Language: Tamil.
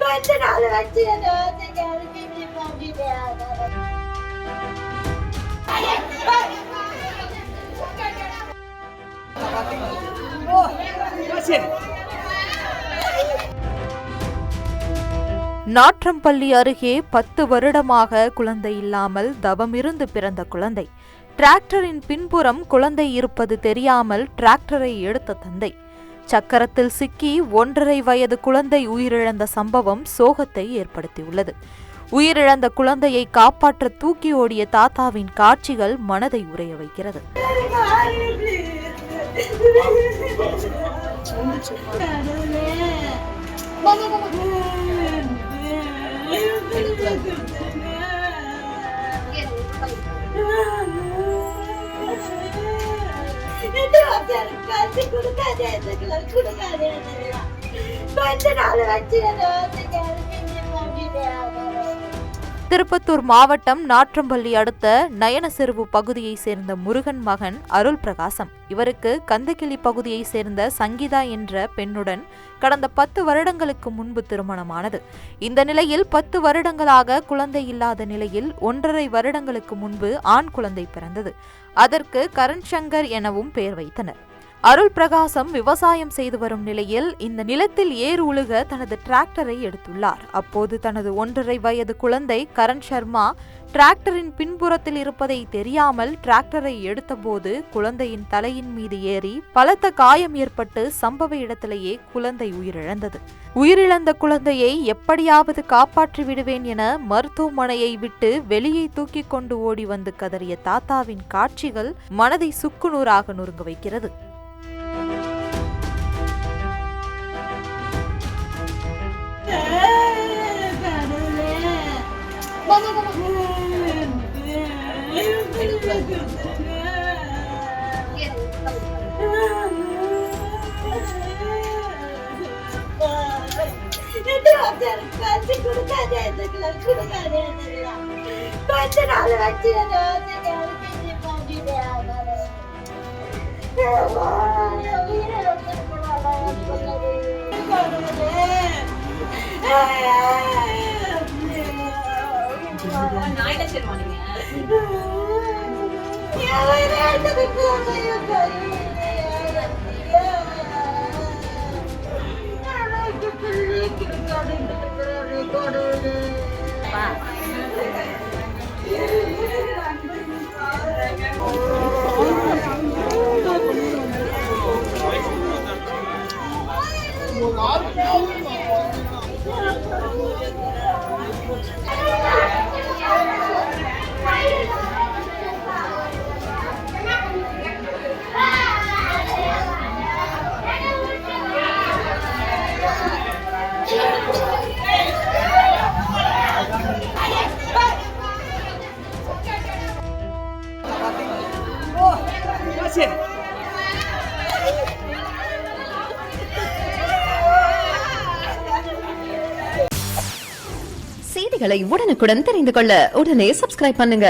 கொஞ்ச நாள் வச்சு நாற்றம்பள்ளி அருகே 10 வருடமாக குழந்தை இல்லாமல் தவமிருந்து பிறந்த குழந்தை. டிராக்டரின் பின்புறம் குழந்தை இருப்பது தெரியாமல் டிராக்டரை எடுத்த தந்தை. சக்கரத்தில் சிக்கி 1.5 வயது குழந்தை உயிரிழந்த சம்பவம் சோகத்தை ஏற்படுத்தியுள்ளது. உயிரிழந்த குழந்தையை காப்பாற்ற தூக்கி ஓடிய தாத்தாவின் காட்சிகள் மனதை உறைய வைக்கிறது. திருப்பத்தூர் மாவட்டம் நாற்றம்பள்ளி அடுத்த நயனசெருவு பகுதியை சேர்ந்த முருகன் மகன் அருள் பிரகாசம். இவருக்கு கந்தகிளி பகுதியை சேர்ந்த சங்கீதா என்ற பெண்ணுடன் கடந்த 10 வருடங்களுக்கு முன்பு திருமணமானது. இந்த நிலையில் 10 வருடங்களாக குழந்தை இல்லாத நிலையில் 1.5 வருடங்களுக்கு முன்பு ஆண் குழந்தை பிறந்தது. அதற்கு கரண் சங்கர் எனவும் பெயர் வைத்தனர். அருள் பிரகாசம் விவசாயம் செய்து வரும் நிலையில் இந்த நிலத்தில் ஏர் உழுக தனது டிராக்டரை எடுத்துள்ளார். அப்போது தனது 1.5 வயது குழந்தை கரண் சர்மா டிராக்டரின் பின்புறத்தில் இருப்பதை தெரியாமல் டிராக்டரை எடுத்தபோது குழந்தையின் தலையின் மீது ஏறி பலத்த காயம் ஏற்பட்டு சம்பவ இடத்திலேயே குழந்தை உயிரிழந்தது. உயிரிழந்த குழந்தையை எப்படியாவது காப்பாற்றி விடுவேன் என மருத்துவமனையை விட்டு வெளியே தூக்கி கொண்டு ஓடி வந்து கதறிய தாத்தாவின் காட்சிகள் மனதை சுக்குநூறாக நொறுங்க வைக்கிறது. கொஞ்ச நாள் வச்சு செய்திகளை உடனுக்குடன் தெரிந்து கொள்ள உடனே சப்ஸ்கிரைப் பண்ணுங்க.